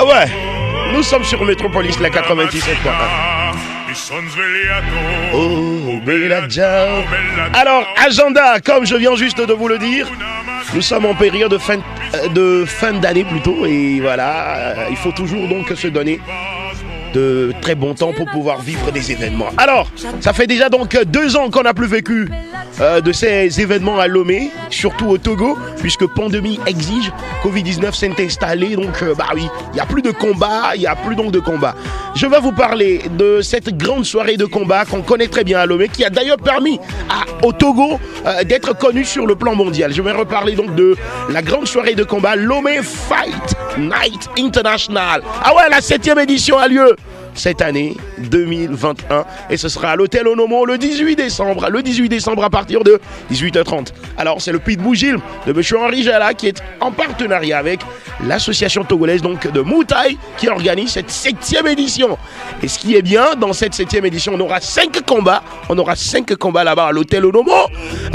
Ah ouais, nous sommes sur Métropolis, la 97.1. Oh, bella ciao. Alors, agenda, comme je viens juste de vous le dire, nous sommes en période de fin d'année plutôt. Et voilà, il faut toujours donc se donner de très bon temps pour pouvoir vivre des événements. Alors, ça fait déjà donc 2 ans qu'on n'a plus vécu de ces événements à Lomé, surtout au Togo, puisque pandémie exige, Covid-19 s'est installé, donc bah oui, il n'y a plus de combat, il n'y a plus donc de combat. Je vais vous parler de cette grande soirée de combat qu'on connaît très bien à Lomé, qui a d'ailleurs permis au Togo d'être connu sur le plan mondial. Je vais reparler donc de la grande soirée de combat Lomé Fight Night International. Ah ouais, la 7e édition a lieu cette année 2021 et ce sera à l'hôtel Onomo le 18 décembre à partir de 18h30. Alors c'est le Pitbull Gym de monsieur Henri Jala qui est en partenariat avec l'association togolaise donc de Moutaï qui organise cette 7e édition. Et ce qui est bien dans cette 7e édition, on aura 5 combats là-bas à l'hôtel Onomo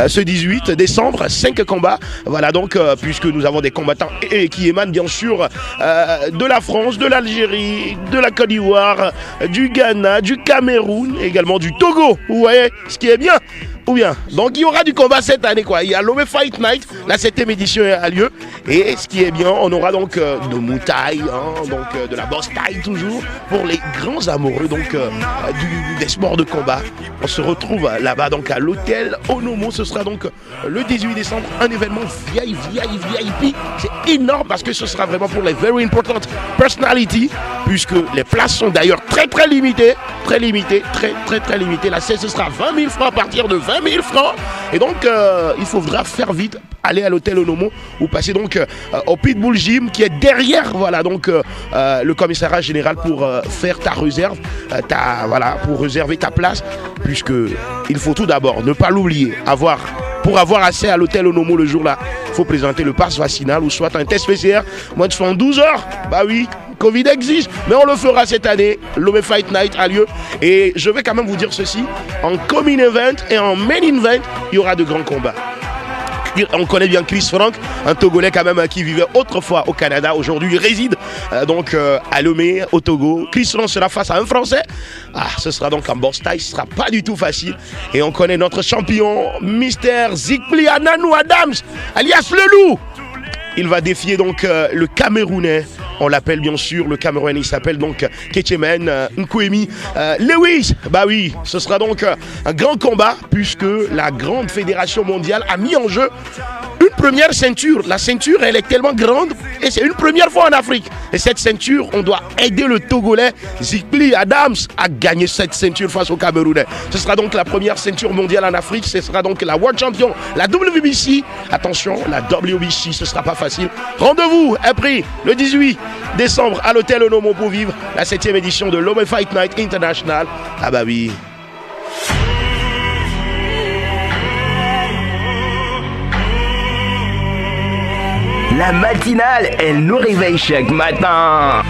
ce 18 décembre, 5 combats. Voilà donc puisque nous avons des combattants qui émanent bien sûr de la France, de l'Algérie, de la Côte d'Ivoire, du Ghana, du Cameroun, également du Togo. Vous voyez ce qui est bien. Ou bien, donc il y aura du combat cette année quoi. Il y a Lomé Fight Night, la 7e édition a lieu. Et ce qui est bien, on aura donc de Moutaï, donc de la boxe taille toujours, pour les grands amoureux donc des sports de combat. On se retrouve là-bas donc à l'hôtel Onomo. Ce sera donc le 18 décembre, un événement VIP. C'est énorme parce que ce sera vraiment pour les very important personalities, puisque les places sont d'ailleurs très limitées. Très limitées. La cesse ce sera 20 000 francs à partir de 20 000 francs. Et donc, il faudra faire vite, aller à l'hôtel Onomo ou passer donc au Pitbull Gym qui est derrière, voilà, donc le commissariat général pour faire ta réserve, pour réserver ta place, puisque il faut tout d'abord, ne pas l'oublier, pour avoir accès à l'hôtel Onomo le jour-là, il faut présenter le pass vaccinal ou soit un test PCR, moins de 72 heures, bah oui. Covid exige, mais on le fera cette année. Lomé Fight Night a lieu. Et je vais quand même vous dire ceci. En common event et en main event, il y aura de grands combats. On connaît bien Chris Frank, un Togolais quand même qui vivait autrefois au Canada. Aujourd'hui, il réside donc à Lomé, au Togo. Chris Frank sera face à un Français. Ce sera donc en boxe taille, ce sera pas du tout facile. Et on connaît notre champion, Mr. Zikpli Ananou Adams, alias le loup. Il va défier donc le Camerounais. On l'appelle bien sûr le Camerounais. Il s'appelle donc Ketchemen Nkwemi Lewis. Bah oui, ce sera donc un grand combat puisque la grande fédération mondiale a mis en jeu une première ceinture. La ceinture, elle est tellement grande et c'est une première fois en Afrique. Et cette ceinture, on doit aider le Togolais Zikpli Adams à gagner cette ceinture face au Camerounais. Ce sera donc la première ceinture mondiale en Afrique. Ce sera donc la World Champion, la WBC. Attention, la WBC, ce sera pas facile. Rendez-vous est pris le 18 décembre à l'hôtel Onomo pour vivre la 7e édition de Lomé Fight Night International. Ah bah oui. La matinale, elle nous réveille chaque matin.